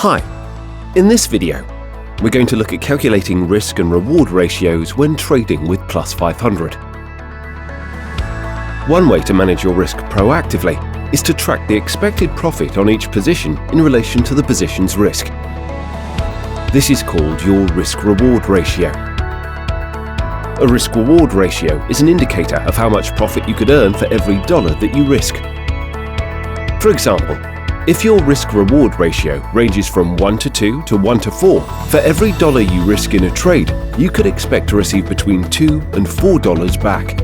Hi, in this video, we're going to look at calculating risk and reward ratios when trading with Plus500. One way to manage your risk proactively is to track the expected profit on each position in relation to the position's risk. This is called your risk-reward ratio. A risk-reward ratio is an indicator of how much profit you could earn for every dollar that you risk. For example, if your risk-reward ratio ranges from 1 to 2 to 1 to 4, for every dollar you risk in a trade, you could expect to receive between $2 and $4 back.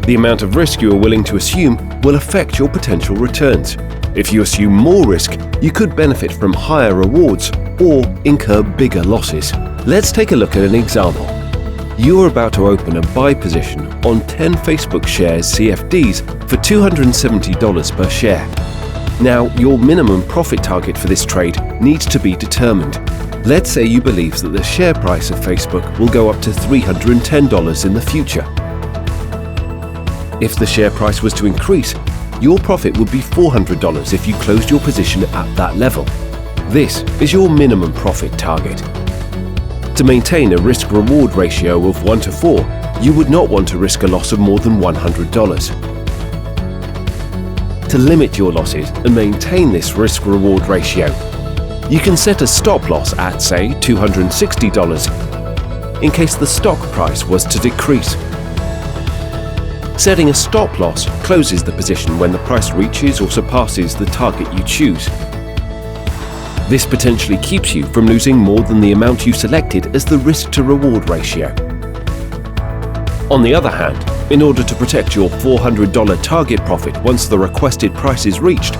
The amount of risk you are willing to assume will affect your potential returns. If you assume more risk, you could benefit from higher rewards or incur bigger losses. Let's take a look at an example. You are about to open a buy position on 10 Facebook shares CFDs for $270 per share. Now, your minimum profit target for this trade needs to be determined. Let's say you believe that the share price of Facebook will go up to $310 in the future. If the share price was to increase, your profit would be $400 if you closed your position at that level. This is your minimum profit target. To maintain a risk-reward ratio of 1 to 4, you would not want to risk a loss of more than $100. To limit your losses and maintain this risk-reward ratio, you can set a stop loss at, say, $260 in case the stock price was to decrease. Setting a stop loss closes the position when the price reaches or surpasses the target you choose. This potentially keeps you from losing more than the amount you selected as the risk-to-reward ratio. On the other hand, in order to protect your $400 target profit once the requested price is reached,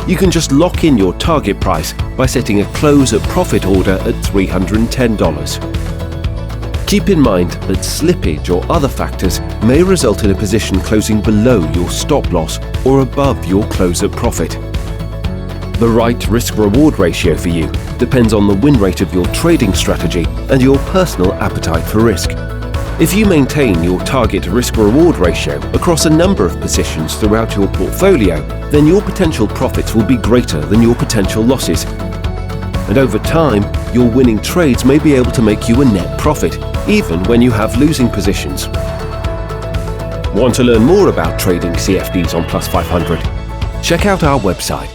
you can just lock in your target price by setting a close at profit order at $310. Keep in mind that slippage or other factors may result in a position closing below your stop loss or above your close at profit. The right risk-reward ratio for you depends on the win rate of your trading strategy and your personal appetite for risk. If you maintain your target risk-reward ratio across a number of positions throughout your portfolio, then your potential profits will be greater than your potential losses. And over time, your winning trades may be able to make you a net profit, even when you have losing positions. Want to learn more about trading CFDs on Plus500? Check out our website